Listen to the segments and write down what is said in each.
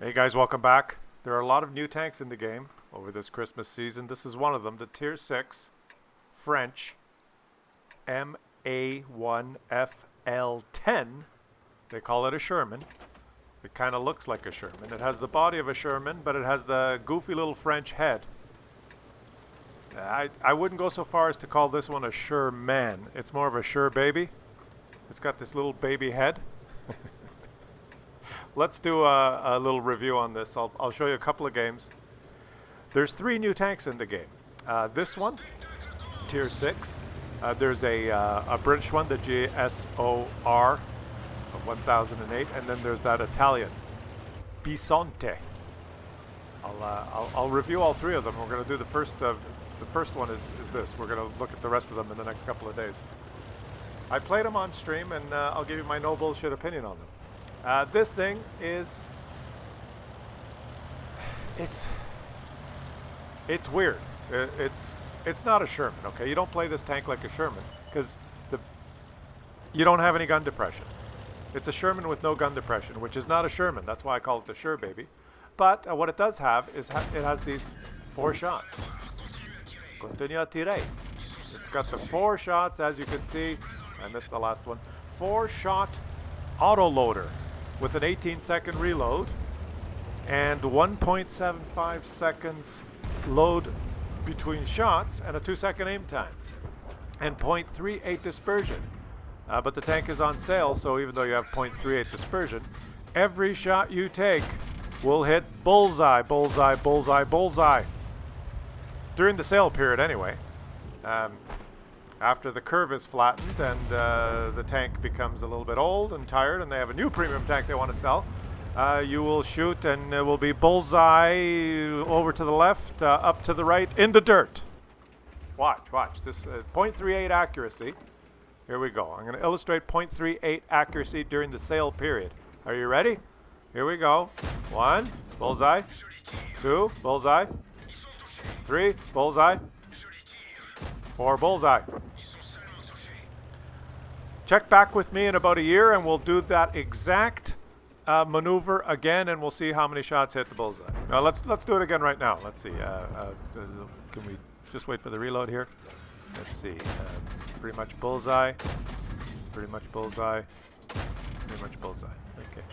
Hey guys, welcome back. There are a lot of new tanks in the game over this Christmas season. This is one of them, the Tier 6 French MA1 FL10. They call it a Sherman. It kind of looks like a Sherman. It has the body of a Sherman, but it has the goofy little French head. I wouldn't go so far as to call this one a Sherman. It's more of a Sherbaby. It's got this little baby head. Let's do a little review on this. I'll show you a couple of games. There's 3 new tanks in the game. This one, Tier 6. There's a British one, the GSOR of 1008, and then there's that Italian, Bisonte. I'll review all 3 of them. We're going to do the first one is this. We're going to look at the rest of them in the next couple of days. I played them on stream, and I'll give you my no bullshit opinion on them. This thing is, it's weird. It's not a Sherman, okay? You don't play this tank like a Sherman because you don't have any gun depression. It's a Sherman with no gun depression, which is not a Sherman. That's why I call it the Sherbaby. But what it does have is it has these 4 shots. Continue à tirer. It's got the 4 shots, as you can see. I missed the last one. 4-shot autoloader with an 18-second reload and 1.75 seconds load between shots and a 2-second aim time and 0.38 dispersion. But the tank is on sale, so even though you have 0.38 dispersion, every shot you take will hit bullseye, bullseye, bullseye, bullseye. During the sale period anyway. After the curve is flattened and the tank becomes a little bit old and tired and they have a new premium tank they want to sell, you will shoot and it will be bullseye over to the left, up to the right, in the dirt. Watch. This 0.38 accuracy. Here we go. I'm going to illustrate 0.38 accuracy during the sale period. Are you ready? Here we go. 1, bullseye. 2, bullseye. 3, bullseye. 4, bullseye. Check back with me in about a year and we'll do that exact maneuver again and we'll see how many shots hit the bullseye. Now let's do it again right now. Let's see. Can we just wait for the reload here? Let's see. Pretty much bullseye. Pretty much bullseye. Pretty much bullseye. Okay.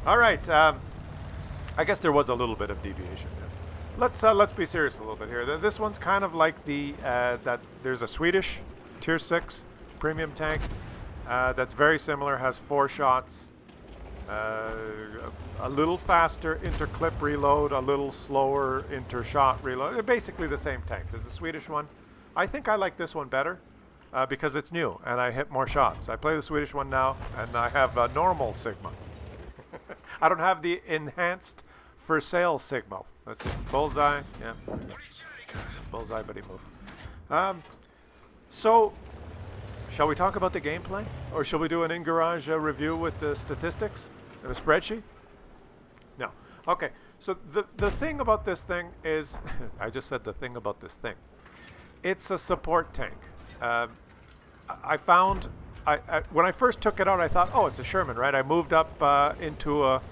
All right. I guess there was a little bit of deviation there. Let's be serious a little bit here. This one's kind of like that there's a Swedish Tier 6 premium tank that's very similar, has 4 shots, a little faster interclip reload, a little slower inter-shot reload. They're basically the same tank. There's a Swedish one. I think I like this one better because it's new and I hit more shots. I play the Swedish one now and I have a normal Sigma. I don't have the enhanced for sale Sigma. Let's see. Bullseye. Yeah. Bullseye, but he moved. So, shall we talk about the gameplay? Or shall we do an in-garage review with the statistics in a spreadsheet? No. Okay. So, the thing about this thing is... I just said the thing about this thing. It's a support tank. I found... when I first took it out, I thought, oh, it's a Sherman, right? I moved up into a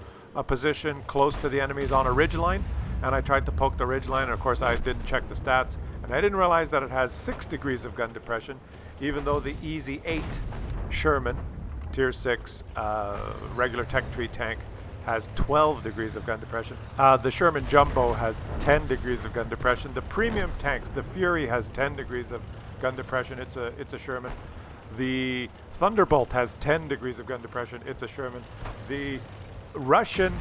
position close to the enemies on a ridgeline, and I tried to poke the ridgeline, and of course I didn't check the stats, and I didn't realize that it has 6 degrees of gun depression, even though the Easy 8 Sherman Tier 6 regular tech tree tank has 12 degrees of gun depression. The Sherman Jumbo has 10 degrees of gun depression. The premium tanks, the Fury, has 10 degrees of gun depression. It's a Sherman. The Thunderbolt has 10 degrees of gun depression. It's a Sherman. The Russian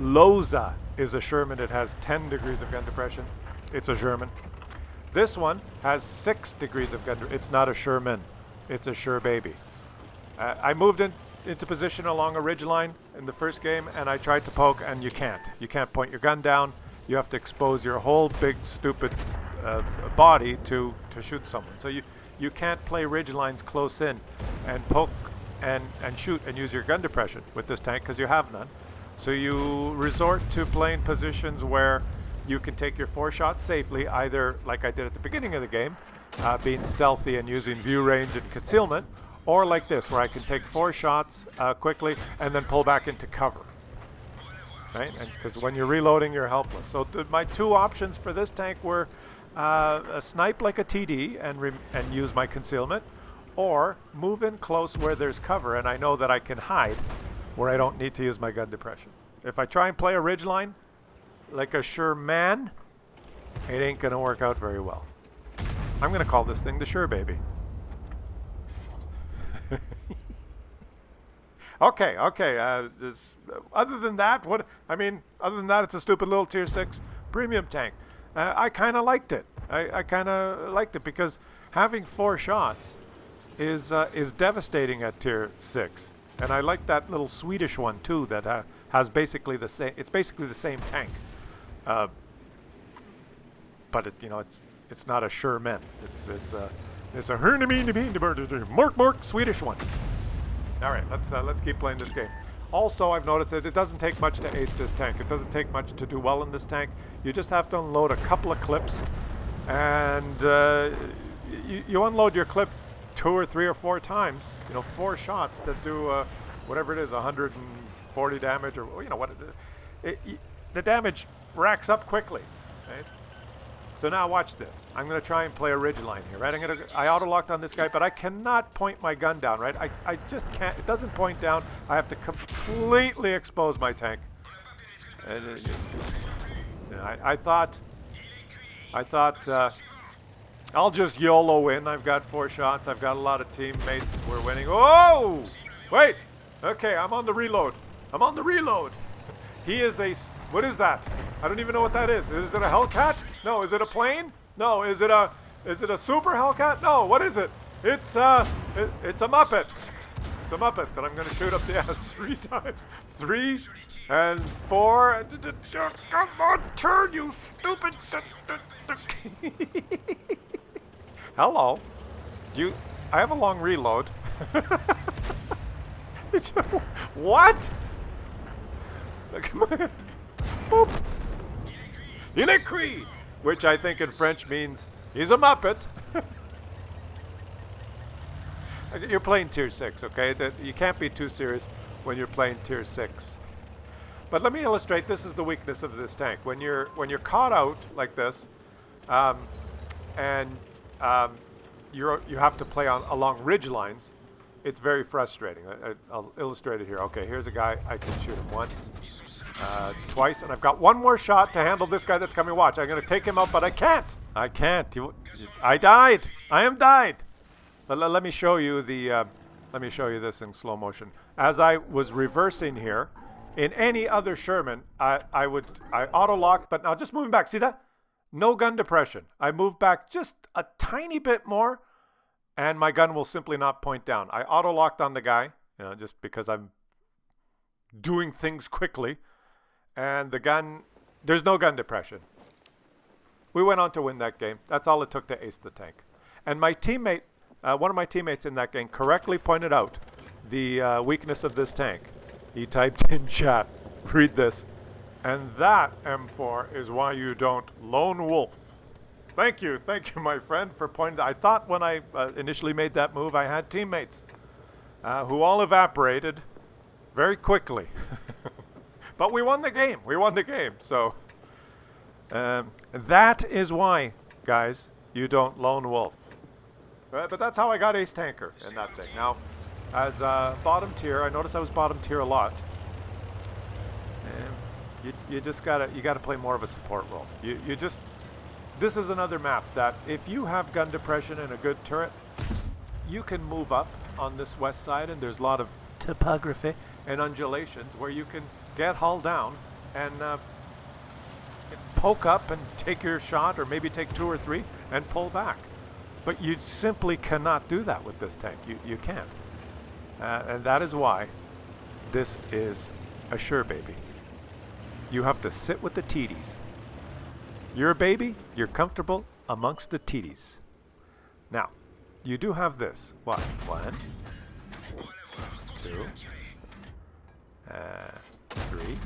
Loza is a Sherman. It has 10 degrees of gun depression. It's a Sherman. This one has 6 degrees of gun depression. It's not a Sherman. It's a Sherbaby. I moved into position along a ridgeline in the first game, and I tried to poke, and you can't. You can't point your gun down. You have to expose your whole big, stupid body to shoot someone. So you can't play ridgelines close in and poke and shoot and use your gun depression with this tank because you have none. So you resort to playing positions where you can take your 4 shots safely, either like I did at the beginning of the game, being stealthy and using view range and concealment, or like this, where I can take 4 shots quickly and then pull back into cover. Right? And because when you're reloading, you're helpless. So my 2 options for this tank were a snipe like a TD and use my concealment, or move in close where there's cover and I know that I can hide where I don't need to use my gun depression. If I try and play a ridgeline like a Sherman, it ain't going to work out very well. I'm going to call this thing the Sherbaby. Okay. Other than that, other than that, it's a stupid little tier 6 premium tank. I kind of liked it. I kind of liked it because having 4 shots is devastating at tier 6. And I like that little Swedish one too that has basically the same. It's basically the same tank, but it's not a Sherman. It's a Mark Swedish one. All right, let's keep playing this game. Also, I've noticed that it doesn't take much to ace this tank. It doesn't take much to do well in this tank. You just have to unload a couple of clips, and you unload your clip 2 or 3 or 4 times. 4 shots that do whatever it is, 140 damage, or what the damage racks up quickly, right? So now watch this. I'm going to try and play a ridgeline here, right? I auto-locked on this guy, but I cannot point my gun down, right? I just can't. It doesn't point down. I have to completely expose my tank. And, I thought I'll just YOLO win. I've got 4 shots. I've got a lot of teammates. We're winning. Oh! Wait! Okay, I'm on the reload. He is a... What is that? I don't even know what that is. Is it a Hellcat? No. Is it a plane? No. Is it a super Hellcat? No. What is it? It's a Muppet. It's a Muppet that I'm going to shoot up the ass 3 times. 3 and 4. And come on, turn, you stupid. Hello. I have a long reload. What? Boop. Il est cuit, which I think in French means he's a Muppet. You're playing tier 6, okay? You can't be too serious when you're playing tier 6. But let me illustrate. This is the weakness of this tank. When you're caught out like this, and you have to play along ridge lines, it's very frustrating. I'll illustrate it here. Okay, here's a guy. I can shoot him once, twice, and I've got 1 more shot to handle this guy that's coming. Watch, I'm going to take him out, but I can't. I died. I am died. Let me show you let me show you this in slow motion. As I was reversing here, in any other Sherman, I auto-locked, but now just moving back. See that? No gun depression. I move back just a tiny bit more, and my gun will simply not point down. I auto-locked on the guy, just because I'm doing things quickly, and the gun, there's no gun depression. We went on to win that game. That's all it took to ace the tank. And my teammate, one of my teammates in that game correctly pointed out the weakness of this tank. He typed in chat, read this. And that, M4, is why you don't lone wolf. Thank you, my friend, for pointing. I thought when I initially made that move, I had teammates who all evaporated very quickly. But we won the game. So that is why, guys, you don't lone wolf. But that's how I got ace tanker in that thing. Now, as bottom tier, I noticed I was bottom tier a lot. You gotta play more of a support role. This is another map that if you have gun depression and a good turret, you can move up on this west side, and there's a lot of topography and undulations where you can get hull down and poke up and take your shot, or maybe take 2 or 3 and pull back. But you simply cannot do that with this tank. You can't. And that is why this is a Sherbaby. You have to sit with the TDs. You're a baby, you're comfortable amongst the TDs. Now, you do have this. What? 1, 2, 3,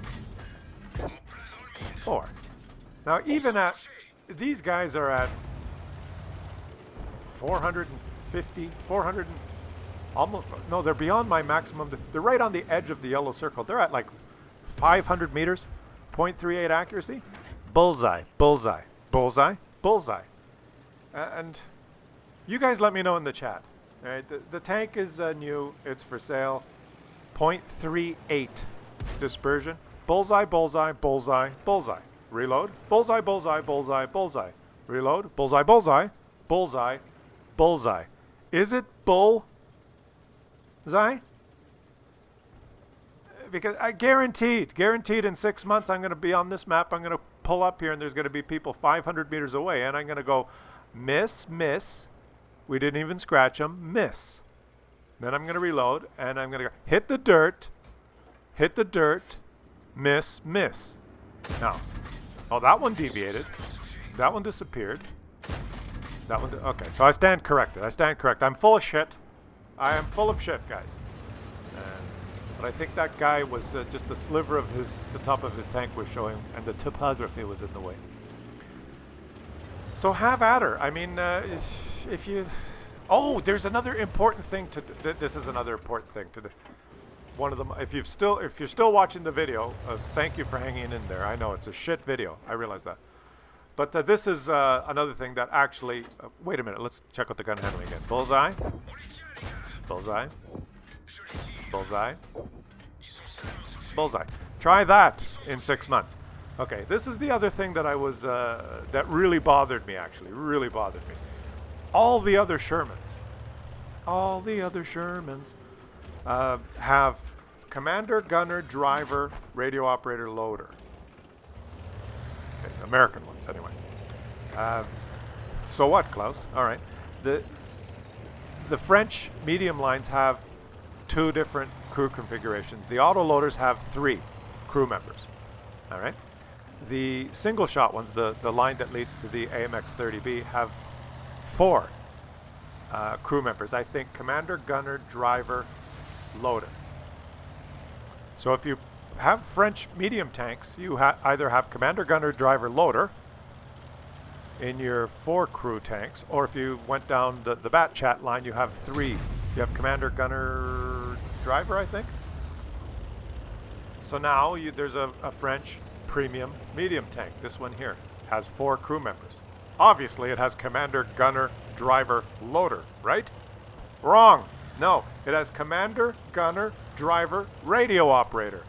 4. Now, even at, these guys are at 450, Almost, no, they're beyond my maximum. They're right on the edge of the yellow circle. They're at like 500 meters, 0.38 accuracy. Bullseye, bullseye, bullseye, bullseye. And you guys let me know in the chat. All right, the tank is new. It's for sale. 0.38 dispersion. Bullseye, bullseye, bullseye, bullseye. Reload. Bullseye, bullseye, bullseye, bullseye. Reload. Bullseye, bullseye, bullseye, bullseye. Is it bullseye? Because I guaranteed in 6 months I'm going to be on this map. I'm going to pull up here and there's going to be people 500 meters away and I'm going to go miss, miss. We didn't even scratch them. Miss. Then I'm going to reload and I'm going to go hit the dirt, miss, miss. Now, oh, that one deviated. That one disappeared. That one, okay, so I stand corrected. I'm full of shit. I am full of shit, guys. But I think that guy was just a sliver of the top of his tank was showing, and the topography was in the way. So have at her. I mean, if you... Oh, there's another important thing to... This is another important thing to do. One of them... If you're still watching the video, thank you for hanging in there. I know it's a shit video. I realize that. But this is another thing that actually... wait a minute. Let's check out the gun handling again. Bullseye. Bullseye. Bullseye. Bullseye. Try that in 6 months. Okay, this is the other thing that I was... that really bothered me, actually. Really bothered me. All the other Shermans have commander, gunner, driver, radio operator, loader. Okay, American ones, anyway. So what, Klaus? All right. The French medium lines have 2 different crew configurations. The autoloaders have 3 crew members. All right. The single shot ones, the line that leads to the AMX-30B, have 4 crew members. I think commander, gunner, driver, loader. So if you have French medium tanks, you either have commander, gunner, driver, loader in your 4 crew tanks, or if you went down the bat chat line, you have 3. You have commander, gunner, driver, I think. So now there's a French premium medium tank. This one here has 4 crew members. Obviously, it has commander, gunner, driver, loader, right? Wrong. No, it has commander, gunner, driver, radio operator.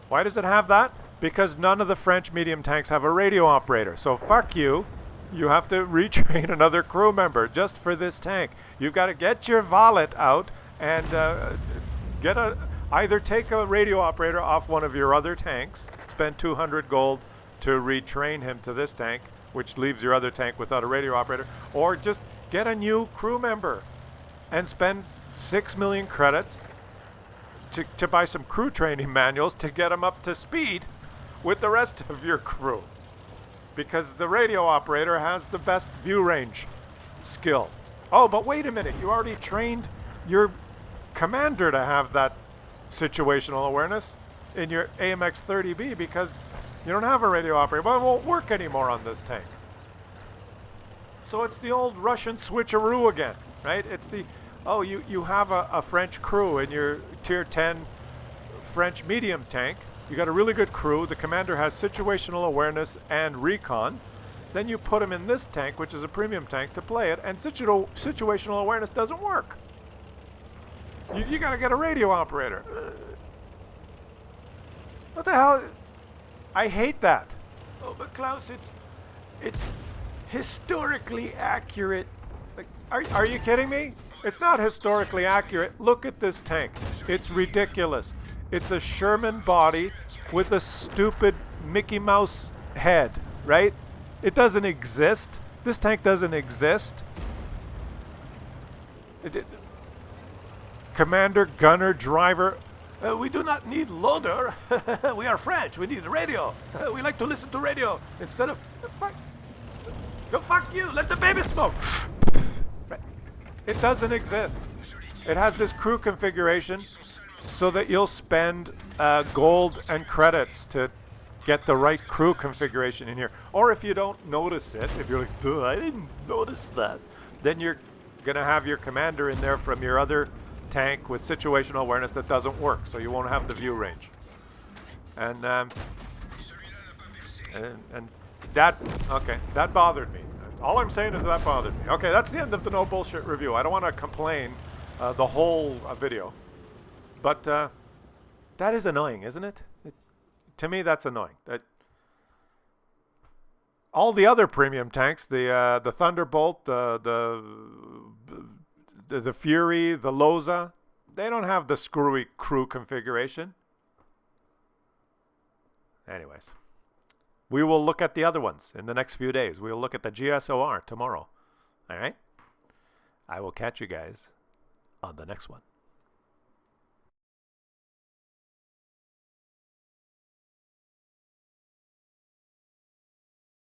Why does it have that? Because none of the French medium tanks have a radio operator. So fuck you. You have to retrain another crew member just for this tank. You've got to get your valet out and either take a radio operator off one of your other tanks, spend 200 gold to retrain him to this tank, which leaves your other tank without a radio operator, or just get a new crew member and spend 6 million credits to buy some crew training manuals to get them up to speed with the rest of your crew. Because the radio operator has the best view range skill. Oh, but wait a minute. You already trained your commander to have that situational awareness in your AMX-30B because you don't have a radio operator. But it won't work anymore on this tank. So it's the old Russian switcheroo again, right? It's the, oh, you have a French crew in your tier 10 French medium tank. You got a really good crew. The commander has situational awareness and recon. Then you put him in this tank, which is a premium tank, to play it, and situational awareness doesn't work. You got to get a radio operator. What the hell? I hate that. Oh, but Klaus, it's historically accurate. Like, are you kidding me? It's not historically accurate. Look at this tank. It's ridiculous. It's a Sherman body with a stupid Mickey Mouse head, right? It doesn't exist. This tank doesn't exist. Commander, gunner, driver. We do not need loader. We are French. We need radio. We like to listen to radio instead of fuck. Go fuck you. Let the baby smoke. Right. It doesn't exist. It has this crew configuration so that you'll spend gold and credits to get the right crew configuration in here. Or if you don't notice it, if you're like, dude, I didn't notice that, then you're going to have your commander in there from your other tank with situational awareness that doesn't work, so you won't have the view range. And that, okay, that bothered me. All I'm saying is that bothered me. Okay, that's the end of the no bullshit review. I don't want to complain the whole video, but that is annoying, isn't it? To me, that's annoying. That all the other premium tanks, the Thunderbolt, the Fury, the Loza, they don't have the screwy crew configuration. Anyways, we will look at the other ones in the next few days. We will look at the GSOR tomorrow. All right? I will catch you guys on the next one.